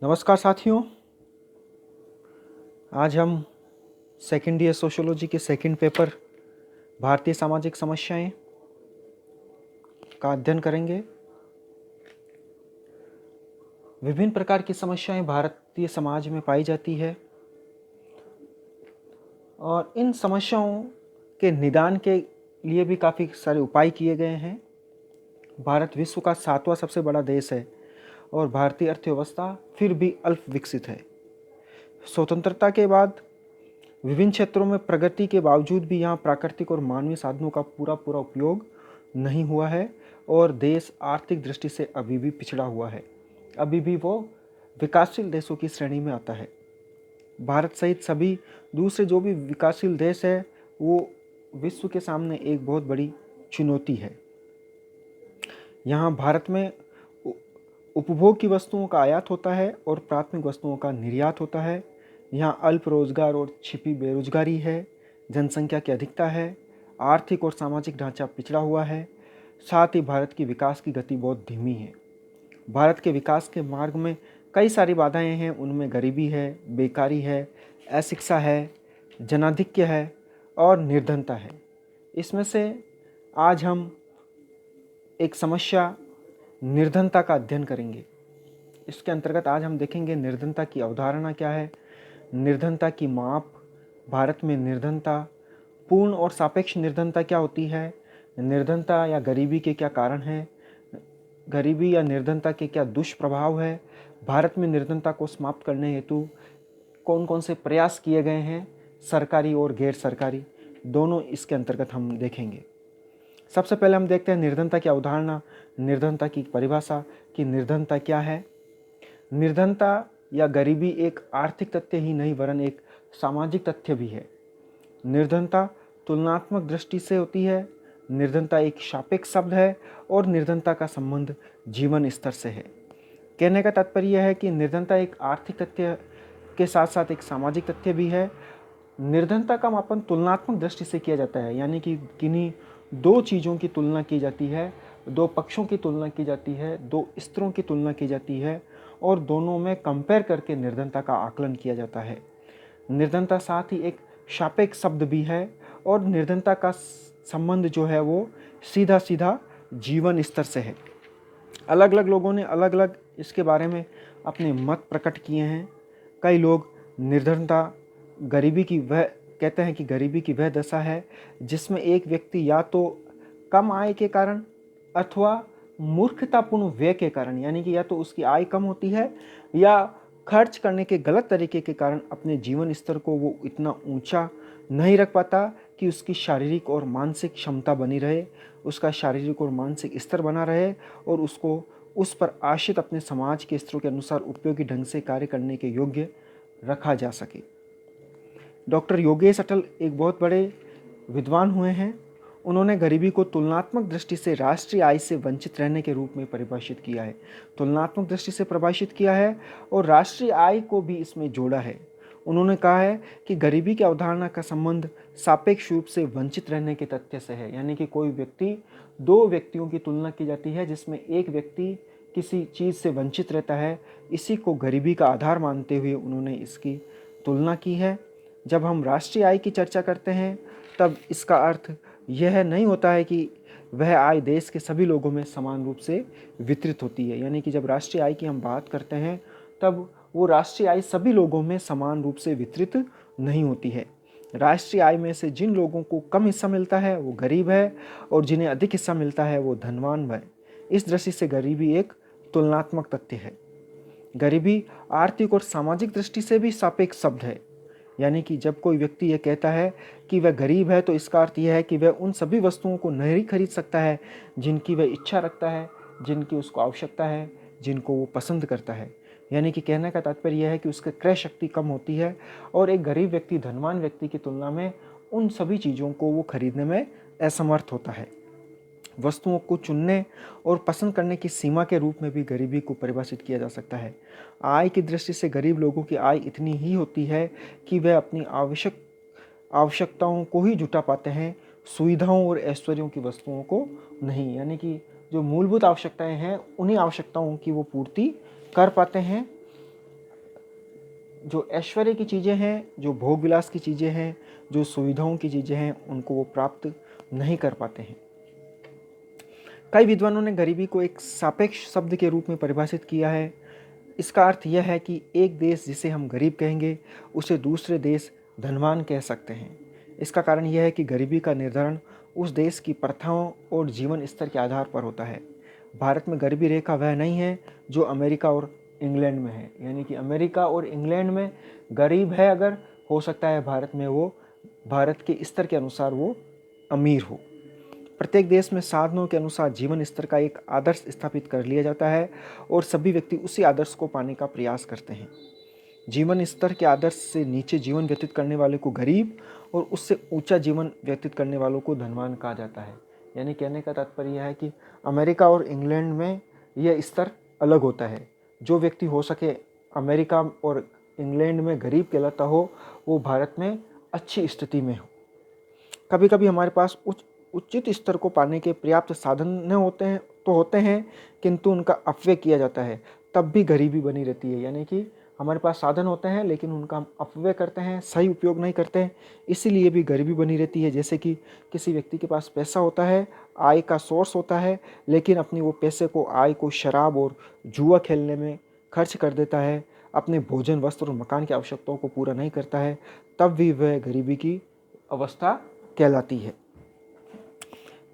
नमस्कार साथियों। आज हम सेकेंड ईयर सोशियोलॉजी के सेकंड पेपर भारतीय सामाजिक समस्याएं का अध्ययन करेंगे। विभिन्न प्रकार की समस्याएं भारतीय समाज में पाई जाती है और इन समस्याओं के निदान के लिए भी काफ़ी सारे उपाय किए गए हैं। भारत विश्व का 7वां सबसे बड़ा देश है और भारतीय अर्थव्यवस्था फिर भी अल्प विकसित है। स्वतंत्रता के बाद विभिन्न क्षेत्रों में प्रगति के बावजूद भी यहाँ प्राकृतिक और मानवीय साधनों का पूरा उपयोग नहीं हुआ है और देश आर्थिक दृष्टि से अभी भी पिछड़ा हुआ है। अभी भी वो विकासशील देशों की श्रेणी में आता है। भारत सहित सभी दूसरे जो भी विकासशील देश है वो विश्व के सामने एक बहुत बड़ी चुनौती है। यहाँ भारत में उपभोग की वस्तुओं का आयात होता है और प्राथमिक वस्तुओं का निर्यात होता है। यहाँ अल्प रोजगार और छिपी बेरोजगारी है, जनसंख्या की अधिकता है, आर्थिक और सामाजिक ढांचा पिछड़ा हुआ है। साथ ही भारत की विकास की गति बहुत धीमी है। भारत के विकास के मार्ग में कई सारी बाधाएं हैं। उनमें गरीबी है, बेकारी है, अशिक्षा है, जनाधिक्य है और निर्धनता है। इसमें से आज हम एक समस्या निर्धनता का अध्ययन करेंगे। इसके अंतर्गत आज हम देखेंगे निर्धनता की अवधारणा क्या है, निर्धनता की माप, भारत में निर्धनता, पूर्ण और सापेक्ष निर्धनता क्या होती है, निर्धनता या गरीबी के क्या कारण हैं, गरीबी या निर्धनता के क्या दुष्प्रभाव है, भारत में निर्धनता को समाप्त करने हेतु कौन कौन से प्रयास किए गए हैं, सरकारी और गैर सरकारी, दोनों इसके अंतर्गत हम देखेंगे। सबसे पहले हम देखते हैं निर्धनता की अवधारणा, निर्धनता की परिभाषा कि निर्धनता क्या है। निर्धनता या गरीबी एक आर्थिक तथ्य ही नहीं वरन एक सामाजिक तथ्य भी है। निर्धनता तुलनात्मक दृष्टि से होती है। निर्धनता एक सापेक्ष शब्द है और निर्धनता का संबंध जीवन स्तर से है। कहने का तात्पर्य यह है कि निर्धनता एक आर्थिक तथ्य के साथ साथ एक सामाजिक तथ्य भी है। निर्धनता का मापन तुलनात्मक दृष्टि से किया जाता है, यानी कि किन्हीं दो चीज़ों की तुलना की जाती है, दो पक्षों की तुलना की जाती है, दो स्तरों की तुलना की जाती है और दोनों में कंपेयर करके निर्धनता का आकलन किया जाता है। निर्धनता साथ ही एक सापेक्ष शब्द भी है और निर्धनता का संबंध जो है वो सीधा सीधा जीवन स्तर से है। अलग अलग लोगों ने अलग अलग इसके बारे में अपने मत प्रकट किए हैं। कई लोग निर्धनता गरीबी की वह कहते हैं कि गरीबी की वह दशा है जिसमें एक व्यक्ति या तो कम आय के कारण अथवा मूर्खतापूर्ण व्यय के कारण, यानी कि या तो उसकी आय कम होती है या खर्च करने के गलत तरीके के कारण अपने जीवन स्तर को वो इतना ऊंचा नहीं रख पाता कि उसकी शारीरिक और मानसिक क्षमता बनी रहे, उसका शारीरिक और मानसिक स्तर बना रहे और उसको उस पर आश्रित अपने समाज के स्तरों के अनुसार उपयोगी ढंग से कार्य करने के योग्य रखा जा सके। डॉक्टर योगेश अटल एक बहुत बड़े विद्वान हुए हैं। उन्होंने गरीबी को तुलनात्मक दृष्टि से राष्ट्रीय आय से वंचित रहने के रूप में परिभाषित किया है। तुलनात्मक दृष्टि से परिभाषित किया है और राष्ट्रीय आय को भी इसमें जोड़ा है। उन्होंने कहा है कि गरीबी की अवधारणा का संबंध सापेक्ष रूप से वंचित रहने के तथ्य से है, यानी कि कोई व्यक्ति, दो व्यक्तियों की तुलना की जाती है जिसमें एक व्यक्ति किसी चीज़ से वंचित रहता है, इसी को गरीबी का आधार मानते हुए उन्होंने इसकी तुलना की है। जब हम राष्ट्रीय आय की चर्चा करते हैं तब इसका अर्थ यह नहीं होता है कि वह आय देश के सभी लोगों में समान रूप से वितरित होती है, यानी कि जब राष्ट्रीय आय की हम बात करते हैं तब वो राष्ट्रीय आय सभी लोगों में समान रूप से वितरित नहीं होती है। राष्ट्रीय आय में से जिन लोगों को कम हिस्सा मिलता है वो गरीब है और जिन्हें अधिक हिस्सा मिलता है वो धनवान है। इस दृष्टि से गरीबी एक तुलनात्मक तथ्य है। गरीबी आर्थिक और सामाजिक दृष्टि से भी सापेक्ष शब्द है, यानी कि जब कोई व्यक्ति यह कहता है कि वह गरीब है तो इसका अर्थ यह है कि वह उन सभी वस्तुओं को नहीं खरीद सकता है जिनकी वह इच्छा रखता है, जिनकी उसको आवश्यकता है, जिनको वो पसंद करता है। यानी कि कहने का तात्पर्य यह है कि उसकी क्रय शक्ति कम होती है और एक गरीब व्यक्ति धनवान व्यक्ति की तुलना में उन सभी चीज़ों को वो खरीदने में असमर्थ होता है। वस्तुओं को चुनने और पसंद करने की सीमा के रूप में भी गरीबी को परिभाषित किया जा सकता है। आय की दृष्टि से गरीब लोगों की आय इतनी ही होती है कि वे अपनी आवश्यकताओं को ही जुटा पाते हैं, सुविधाओं और ऐश्वर्यों की वस्तुओं को नहीं, यानी कि जो मूलभूत आवश्यकताएं हैं उन्हीं आवश्यकताओं की वो पूर्ति कर पाते हैं। जो ऐश्वर्य की चीज़ें हैं, जो भोग विलास की चीज़ें हैं, जो सुविधाओं की चीज़ें हैं, उनको वो प्राप्त नहीं कर पाते हैं। कई विद्वानों ने गरीबी को एक सापेक्ष शब्द के रूप में परिभाषित किया है। इसका अर्थ यह है कि एक देश जिसे हम गरीब कहेंगे उसे दूसरे देश धनवान कह सकते हैं। इसका कारण यह है कि गरीबी का निर्धारण उस देश की प्रथाओं और जीवन स्तर के आधार पर होता है। भारत में गरीबी रेखा वह नहीं है जो अमेरिका और इंग्लैंड में है, यानी कि अमेरिका और इंग्लैंड में गरीब है, अगर हो सकता है भारत में वो भारत के स्तर के अनुसार वो अमीर हो। प्रत्येक देश में साधनों के अनुसार जीवन स्तर का एक आदर्श स्थापित कर लिया जाता है और सभी व्यक्ति उसी आदर्श को पाने का प्रयास करते हैं। जीवन स्तर के आदर्श से नीचे जीवन व्यतीत करने वाले को गरीब और उससे ऊंचा जीवन व्यतीत करने वालों को धनवान कहा जाता है। यानी कहने का तात्पर्य यह है कि अमेरिका और इंग्लैंड में यह स्तर अलग होता है। जो व्यक्ति हो सके अमेरिका और इंग्लैंड में गरीब कहलाता हो, वो भारत में अच्छी स्थिति में हो। कभी कभी हमारे पास उचित स्तर को पाने के पर्याप्त साधन न होते हैं, किंतु उनका अपव्यय किया जाता है, तब भी गरीबी बनी रहती है। यानी कि हमारे पास साधन होते हैं लेकिन उनका हम अपव्यय करते हैं, सही उपयोग नहीं करते हैं, इसीलिए भी गरीबी बनी रहती है। जैसे कि किसी व्यक्ति के पास पैसा होता है, आय का सोर्स होता है, लेकिन अपनी वो पैसे को आय को शराब और जुआ खेलने में खर्च कर देता है, अपने भोजन वस्त्र और मकान की आवश्यकताओं को पूरा नहीं करता है, तब भी वह गरीबी की अवस्था कहलाती है।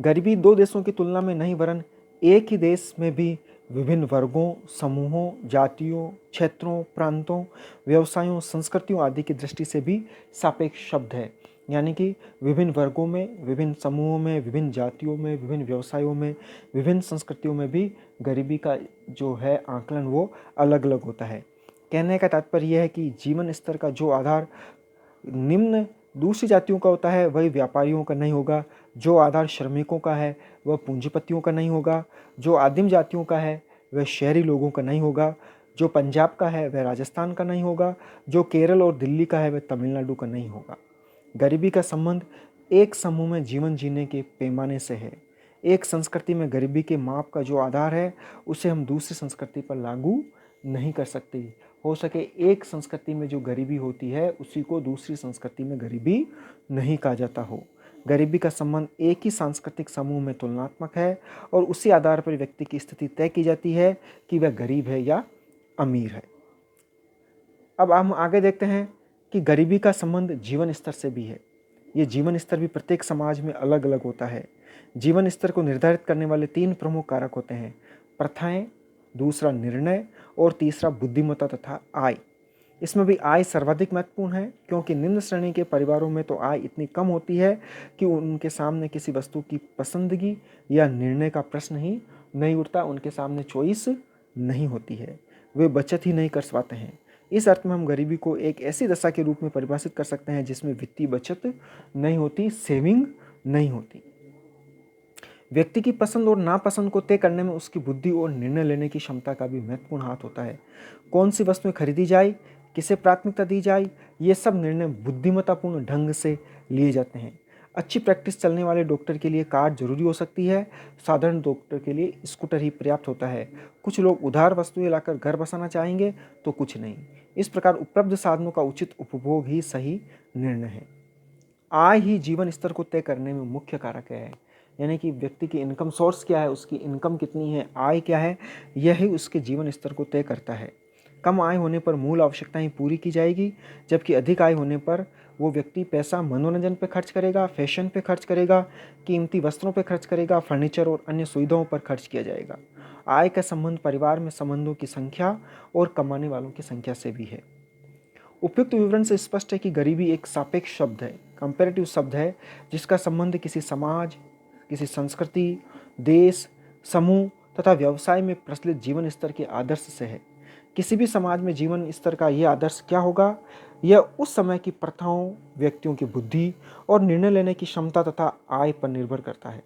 गरीबी दो देशों की तुलना में नहीं वरन एक ही देश में भी विभिन्न वर्गों, समूहों, जातियों, क्षेत्रों, प्रांतों, व्यवसायों, संस्कृतियों आदि की दृष्टि से भी सापेक्ष शब्द है। यानी कि विभिन्न वर्गों में, विभिन्न समूहों में, विभिन्न जातियों में, विभिन्न व्यवसायों में, विभिन्न संस्कृतियों में भी गरीबी का जो है आकलन वो अलग अलग होता है। कहने का तात्पर्य यह है कि जीवन स्तर का जो आधार निम्न दूसरी जातियों का होता है वही व्यापारियों का नहीं होगा, जो आधार श्रमिकों का है वह पूंजीपतियों का नहीं होगा, जो आदिम जातियों का है वह शहरी लोगों का नहीं होगा, जो पंजाब का है वह राजस्थान का नहीं होगा, जो केरल और दिल्ली का है वह तमिलनाडु का नहीं होगा। गरीबी का संबंध एक समूह में जीवन जीने के पैमाने से है। एक संस्कृति में गरीबी के माप का जो आधार है उसे हम दूसरी संस्कृति पर लागू नहीं कर सकते। हो सके एक संस्कृति में जो गरीबी होती है उसी को दूसरी संस्कृति में गरीबी नहीं कहा जाता हो। गरीबी का संबंध एक ही सांस्कृतिक समूह में तुलनात्मक है और उसी आधार पर व्यक्ति की स्थिति तय की जाती है कि वह गरीब है या अमीर है। अब हम आगे देखते हैं कि गरीबी का संबंध जीवन स्तर से भी है। ये जीवन स्तर भी प्रत्येक समाज में अलग अलग होता है। जीवन स्तर को निर्धारित करने वाले तीन प्रमुख कारक होते हैं: प्रथाएं, दूसरा निर्णय और तीसरा बुद्धिमत्ता तथा आय। इसमें भी आय सर्वाधिक महत्वपूर्ण है, क्योंकि निम्न श्रेणी के परिवारों में तो आय इतनी कम होती है कि उनके सामने किसी वस्तु की पसंदगी या निर्णय का प्रश्न ही नहीं उठता, उनके सामने चॉइस नहीं होती है, वे बचत ही नहीं कर पाते हैं। इस अर्थ में हम गरीबी को एक ऐसी दशा के रूप में परिभाषित कर सकते हैं जिसमें वित्तीय बचत नहीं होती, सेविंग नहीं होती। व्यक्ति की पसंद और नापसंद को तय करने में उसकी बुद्धि और निर्णय लेने की क्षमता का भी महत्वपूर्ण हाथ होता है। कौन सी वस्तुएं खरीदी जाए, किसे प्राथमिकता दी जाए, ये सब निर्णय बुद्धिमत्तापूर्ण ढंग से लिए जाते हैं। अच्छी प्रैक्टिस चलने वाले डॉक्टर के लिए कार जरूरी हो सकती है, साधारण डॉक्टर के लिए स्कूटर ही पर्याप्त होता है। कुछ लोग उधार वस्तुएं लाकर घर बसाना चाहेंगे तो कुछ नहीं। इस प्रकार उपलब्ध साधनों का उचित उपभोग ही सही निर्णय है। आय ही जीवन स्तर को तय करने में मुख्य कारक है। यानी कि व्यक्ति की इनकम सोर्स क्या है, उसकी इनकम कितनी है, आय क्या है, यही उसके जीवन स्तर को तय करता है। कम आय होने पर मूल आवश्यकताएं पूरी की जाएगी, जबकि अधिक आय होने पर वो व्यक्ति पैसा मनोरंजन पर खर्च करेगा, फैशन पे खर्च करेगा, कीमती वस्त्रों पर खर्च करेगा, फर्नीचर और अन्य सुविधाओं पर खर्च किया जाएगा। आय का संबंध परिवार में संबंधों की संख्या और कमाने वालों की संख्या से भी है। उपयुक्त विवरण से स्पष्ट है कि गरीबी एक सापेक्ष शब्द है, कंपैरेटिव शब्द है, जिसका संबंध किसी समाज, किसी संस्कृति, देश, समूह तथा व्यवसाय में प्रचलित जीवन स्तर के आदर्श से है। किसी भी समाज में जीवन स्तर का यह आदर्श क्या होगा, यह उस समय की प्रथाओं, व्यक्तियों की बुद्धि और निर्णय लेने की क्षमता तथा आय पर निर्भर करता है।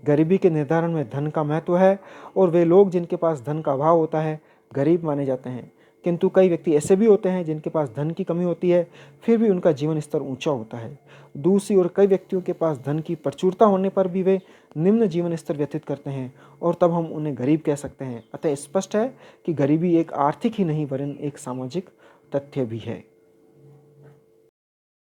गरीबी के निर्धारण में धन का महत्व है और वे लोग जिनके पास धन का अभाव होता है गरीब माने जाते हैं, किंतु कई व्यक्ति ऐसे भी होते हैं जिनके पास धन की कमी होती है, फिर भी उनका जीवन स्तर ऊंचा होता है। दूसरी ओर कई व्यक्तियों के पास धन की प्रचुरता होने पर भी वे निम्न जीवन स्तर व्यतीत करते हैं और तब हम उन्हें गरीब कह सकते हैं। अतः स्पष्ट है कि गरीबी एक आर्थिक ही नहीं वरन एक सामाजिक तथ्य भी है।